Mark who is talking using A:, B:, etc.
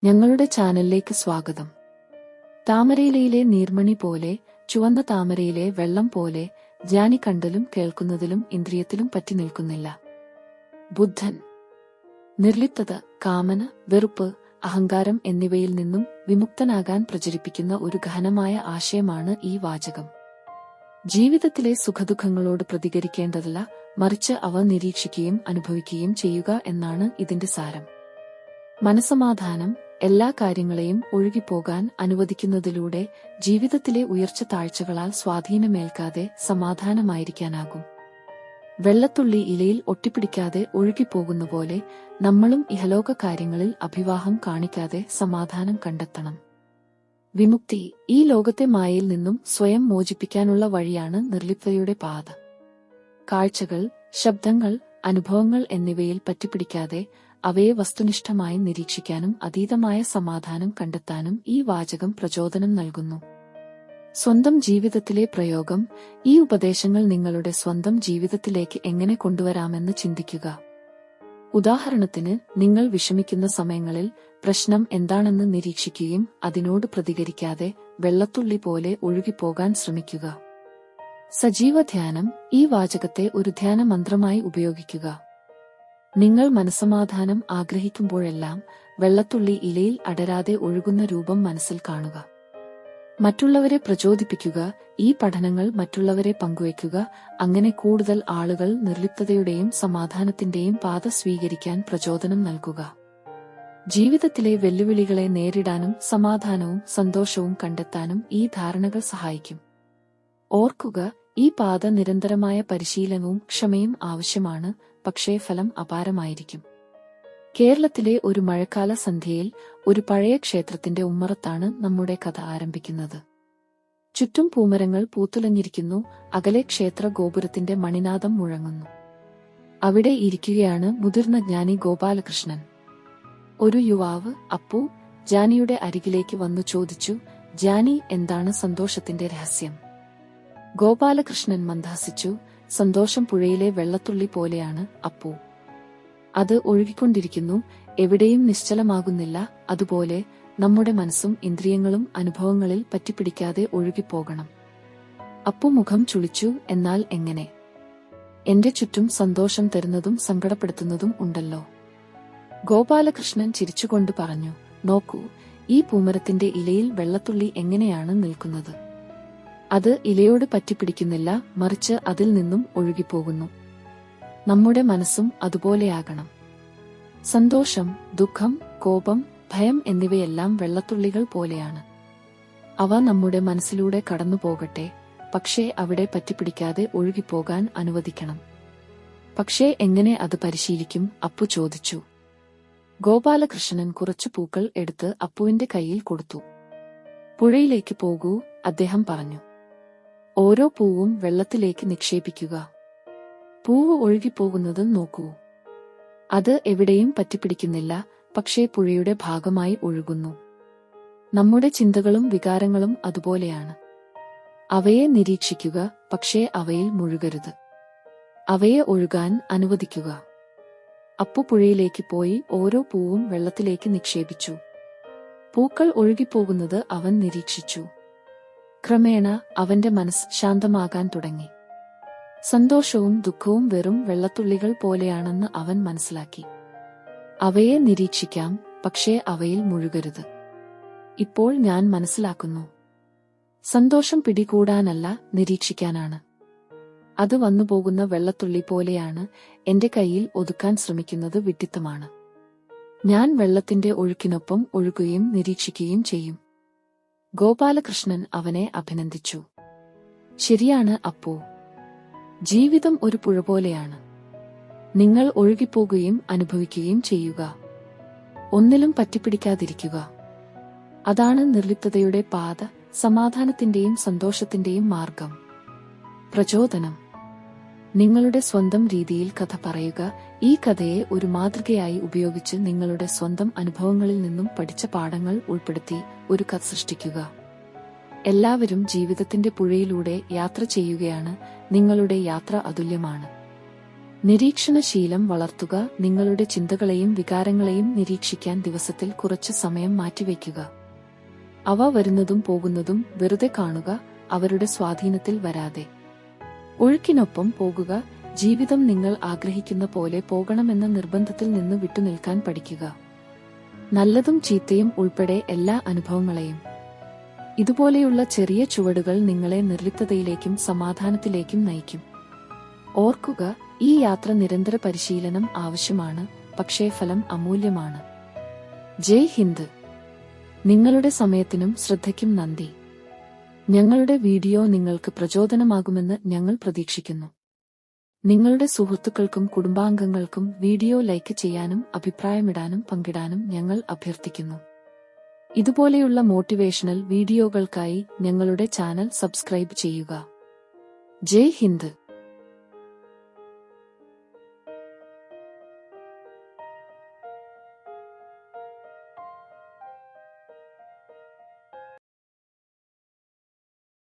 A: ഞങ്ങളുടെ ചാനലിലേക്ക് സ്വാഗതം. താമരയിലയിലെ നീർമണി പോലെ, ചുവന്ന താമരയിലെ വെള്ളം പോലെ, ജ്ഞാനി കണ്ടലും കേൾക്കുന്നതിലും ഇന്ദ്രിയത്തിലും പറ്റി നിൽക്കുന്നില്ല. ബുദ്ധൻ. നിർലിപ്തത, കാമന, വെറുപ്പ്, അഹങ്കാരം എന്നിവയിൽ നിന്നും വിമുക്തനാകാൻ പ്രചരിപ്പിക്കുന്ന ഒരു ഗഹനമായ ആശയമാണ് ഈ വാചകം. ജീവിതത്തിലെ സുഖദുഃഖങ്ങളോട് പ്രതികരിക്കേണ്ടതല്ല, മറിച്ച് അവ നിരീക്ഷിക്കുകയും അനുഭവിക്കുകയും ചെയ്യുക എന്നാണ് ഇതിന്റെ സാരം. മനസ്സമാധാനം എല്ലാ കാര്യങ്ങളെയും ഒഴുകിപ്പോകാൻ അനുവദിക്കുന്നതിലൂടെ ജീവിതത്തിലെ ഉയർച്ച താഴ്ചകളാൽ സ്വാധീനമേൽക്കാതെ സമാധാനമായിരിക്കാനാകും. വെള്ളത്തുള്ളി ഇലയിൽ ഒട്ടിപ്പിടിക്കാതെ ഒഴുകിപ്പോകുന്ന പോലെ നമ്മളും ഇഹലോക കാര്യങ്ങളിൽ അഭിവാഹം കാണിക്കാതെ സമാധാനം കണ്ടെത്തണം. വിമുക്തി ഈ ലോകത്തെ മായയിൽ നിന്നും സ്വയം മോചിപ്പിക്കാനുള്ള വഴിയാണ് നിർലിപ്തതയുടെ പാത. കാഴ്ചകൾ, ശബ്ദങ്ങൾ, അനുഭവങ്ങൾ എന്നിവയിൽ പറ്റിപ്പിടിക്കാതെ അവയെ വസ്തുനിഷ്ഠമായി നിരീക്ഷിക്കാനും അതീതമായ സമാധാനം കണ്ടെത്താനും ഈ വാചകം പ്രചോദനം നൽകുന്നു. സ്വന്തം ജീവിതത്തിലെ പ്രയോഗം. ഈ ഉപദേശങ്ങൾ നിങ്ങളുടെ സ്വന്തം ജീവിതത്തിലേക്ക് എങ്ങനെ കൊണ്ടുവരാമെന്ന് ചിന്തിക്കുക. ഉദാഹരണത്തിന്, നിങ്ങൾ വിഷമിക്കുന്ന സമയങ്ങളിൽ പ്രശ്നം എന്താണെന്ന് നിരീക്ഷിക്കുകയും അതിനോട് പ്രതികരിക്കാതെ വെള്ളത്തുള്ളി പോലെ ഒഴുകിപ്പോകാൻ ശ്രമിക്കുക. സജീവ ധ്യാനം. ഈ വാചകത്തെ ഒരു ധ്യാന മന്ത്രമായി ഉപയോഗിക്കുക. നിങ്ങൾ മനസ്സമാധാനം ആഗ്രഹിക്കുമ്പോഴെല്ലാം വെള്ളത്തുള്ളി ഇലയിൽ അടരാതെ ഒഴുകുന്ന രൂപം മനസ്സിൽ കാണുക. മറ്റുള്ളവരെ പ്രചോദിപ്പിക്കുക. ഈ പഠനങ്ങൾ മറ്റുള്ളവരെ പങ്കുവയ്ക്കുക. അങ്ങനെ കൂടുതൽ ആളുകൾ നിർലിപ്തതയുടെയും സമാധാനത്തിന്റെയും പാത സ്വീകരിക്കാൻ പ്രചോദനം നൽകുക. ജീവിതത്തിലെ വെല്ലുവിളികളെ നേരിടാനും സമാധാനവും സന്തോഷവും കണ്ടെത്താനും ഈ ധാരണകൾ സഹായിക്കും. ഓർക്കുക, ഈ പാത നിരന്തരമായ പരിശീലനവും ക്ഷമയും ആവശ്യമാണ്, പക്ഷേ ഫലം അപാരമായിരിക്കും. കേരളത്തിലെ ഒരു മഴക്കാല സന്ധ്യയിൽ ഒരു പഴയ ക്ഷേത്രത്തിന്റെ ഉമ്മറത്താണ് നമ്മുടെ കഥ ആരംഭിക്കുന്നത്. ചുറ്റും പൂമരങ്ങൾ പൂത്തുലഞ്ഞിരിക്കുന്നു. അകലെ ക്ഷേത്ര ഗോപുരത്തിന്റെ മണിനാദം മുഴങ്ങുന്നു. അവിടെ ഇരിക്കുകയാണ് മുതിർന്ന ജ്ഞാനി ഗോപാലകൃഷ്ണൻ. ഒരു യുവാവ്, അപ്പു, ജ്ഞാനിയുടെ അരികിലേക്ക് വന്നു ചോദിച്ചു, ജ്ഞാനി, എന്താണ് സന്തോഷത്തിന്റെ രഹസ്യം? ഗോപാലകൃഷ്ണൻ മന്ദഹസിച്ചു, സന്തോഷം പുഴയിലെ വെള്ളത്തുള്ളി പോലെയാണ് അപ്പു. അത് ഒഴുകിക്കൊണ്ടിരിക്കുന്നു, എവിടെയും നിശ്ചലമാകുന്നില്ല. അതുപോലെ നമ്മുടെ മനസ്സും ഇന്ദ്രിയങ്ങളും അനുഭവങ്ങളിൽ പറ്റിപ്പിടിക്കാതെ ഒഴുകിപ്പോകണം. അപ്പു മുഖം ചുളിച്ചു. എന്നാൽ എങ്ങനെ? എന്റെ ചുറ്റും സന്തോഷം തരുന്നതും സങ്കടപ്പെടുത്തുന്നതും ഉണ്ടല്ലോ. ഗോപാലകൃഷ്ണൻ ചിരിച്ചുകൊണ്ട് പറഞ്ഞു, നോക്കൂ, ഈ പൂമരത്തിന്റെ ഇലയിൽ വെള്ളത്തുള്ളി എങ്ങനെയാണ് നിൽക്കുന്നത്? അത് ഇലയോട് പറ്റിപ്പിടിക്കുന്നില്ല, മറിച്ച് അതിൽ നിന്നും ഒഴുകിപ്പോകുന്നു. നമ്മുടെ മനസ്സും അതുപോലെയാകണം. സന്തോഷം, ദുഃഖം, കോപം, ഭയം എന്നിവയെല്ലാം വെള്ളത്തുള്ളികൾ പോലെയാണ്. അവ നമ്മുടെ മനസ്സിലൂടെ കടന്നുപോകട്ടെ, പക്ഷേ അവിടെ പറ്റിപ്പിടിക്കാതെ ഒഴുകിപ്പോകാൻ അനുവദിക്കണം. പക്ഷേ എങ്ങനെ അത് പരിശീലിക്കും? അപ്പു ചോദിച്ചു. ഗോപാലകൃഷ്ണൻ കുറച്ചു പൂക്കൾ എടുത്ത് അപ്പുവിന്റെ കയ്യിൽ കൊടുത്തു. പുഴയിലേക്ക് പോകൂ, അദ്ദേഹം പറഞ്ഞു. ഓരോ പൂവും വെള്ളത്തിലേക്ക് നിക്ഷേപിക്കുക. പൂവ് ഒഴുകിപ്പോകുന്നത് നോക്കൂ. അത് എവിടെയും പറ്റിപ്പിടിക്കുന്നില്ല, പക്ഷേ പുഴയുടെ ഭാഗമായി ഒഴുകുന്നു. നമ്മുടെ ചിന്തകളും വികാരങ്ങളും അതുപോലെയാണ്. അവയെ നിരീക്ഷിക്കുക, പക്ഷേ അവയിൽ മുഴുകരുത്. അവയെ ഒഴുകാൻ അനുവദിക്കുക. അപ്പു പുഴയിലേക്ക് പോയി ഓരോ പൂവും വെള്ളത്തിലേക്ക് നിക്ഷേപിച്ചു. പൂക്കൾ ഒഴുകിപ്പോകുന്നത് അവൻ നിരീക്ഷിച്ചു. ക്രമേണ അവന്റെ മനസ്സ് ശാന്തമാകാൻ തുടങ്ങി. സന്തോഷവും ദുഃഖവും വെറും വെള്ളത്തുള്ളികൾ പോലെയാണെന്ന് അവൻ മനസ്സിലാക്കി. അവയെ നിരീക്ഷിക്കാം, പക്ഷേ അവയിൽ മുഴുകരുത്. ഇപ്പോൾ ഞാൻ മനസ്സിലാക്കുന്നു. സന്തോഷം പിടികൂടാനല്ല, നിരീക്ഷിക്കാനാണ്. അത് വന്നുപോകുന്ന വെള്ളത്തുള്ളി പോലെയാണ്. എന്റെ കയ്യിൽ ഒതുക്കാൻ ശ്രമിക്കുന്നത് വിഡ്ഢിത്തമാണ്. ഞാൻ വെള്ളത്തിന്റെ ഒഴുക്കിനൊപ്പം ഒഴുകുകയും നിരീക്ഷിക്കുകയും ചെയ്യും. ഗോപാലകൃഷ്ണൻ അവനെ അഭിനന്ദിച്ചു. ശരിയാണ് അപ്പു. ജീവിതം ഒരു പുഴ പോലെയാണ്. നിങ്ങൾ ഒഴുകിപ്പോകുകയും അനുഭവിക്കുകയും ചെയ്യുക. ഒന്നിലും പറ്റിപ്പിടിക്കാതിരിക്കുക. അതാണ് നിർലിപ്തതയുടെ പാത, സമാധാനത്തിന്റെയും സന്തോഷത്തിന്റെയും മാർഗം. പ്രചോദനം. നിങ്ങളുടെ സ്വന്തം രീതിയിൽ കഥ പറയുക. ഈ കഥയെ ഒരു മാതൃകയായി ഉപയോഗിച്ച് നിങ്ങളുടെ സ്വന്തം അനുഭവങ്ങളിൽ നിന്നും പഠിച്ച പാഠങ്ങൾ ഉൾപ്പെടുത്തി ഒരു കഥ സൃഷ്ടിക്കുക. എല്ലാവരും ജീവിതത്തിന്റെ പുഴയിലൂടെ യാത്ര ചെയ്യുകയാണ്. നിങ്ങളുടെ യാത്ര അതുല്യമാണ്. നിരീക്ഷണശീലം വളർത്തുക. നിങ്ങളുടെ ചിന്തകളെയും വികാരങ്ങളെയും നിരീക്ഷിക്കാൻ ദിവസത്തിൽ കുറച്ച് സമയം മാറ്റിവെക്കുക. അവ വരുന്നതും പോകുന്നതും വെറുതെ കാണുക, അവരുടെ സ്വാധീനത്തിൽ വരാതെ. ഒഴുക്കിനൊപ്പം പോകുക. ജീവിതം നിങ്ങൾ ആഗ്രഹിക്കുന്ന പോലെ പോകണമെന്ന നിർബന്ധത്തിൽ നിന്ന് വിട്ടുനിൽക്കാൻ പഠിക്കുക. നല്ലതും ചീത്തയും ഉൾപ്പെടെ എല്ലാ അനുഭവങ്ങളെയും. ഇതുപോലെയുള്ള ചെറിയ ചുവടുകൾ നിങ്ങളെ നിർലിപ്തതയിലേക്കും സമാധാനത്തിലേക്കും നയിക്കും. ഓർക്കുക, ഈ യാത്ര നിരന്തര പരിശീലനം ആവശ്യമാണ്, പക്ഷേ ഫലം അമൂല്യമാണ്. ജയ് ഹിന്ദ്. നിങ്ങളുടെ സമയത്തിനും ശ്രദ്ധയ്ക്കും നന്ദി. ഞങ്ങളുടെ വീഡിയോ നിങ്ങൾക്ക് പ്രചോദനമാകുമെന്ന് ഞങ്ങൾ പ്രതീക്ഷിക്കുന്നു. നിങ്ങളുടെ സുഹൃത്തുക്കൾക്കും കുടുംബാംഗങ്ങൾക്കും വീഡിയോ ലൈക്ക് ചെയ്യാനും അഭിപ്രായമിടാനും പങ്കിടാനും ഞങ്ങൾ അഭ്യർത്ഥിക്കുന്നു. ഇതുപോലെയുള്ള മോട്ടിവേഷണൽ വീഡിയോകൾക്കായി ഞങ്ങളുടെ ചാനൽ സബ്സ്ക്രൈബ് ചെയ്യുക. ജയ് ഹിന്ദ്.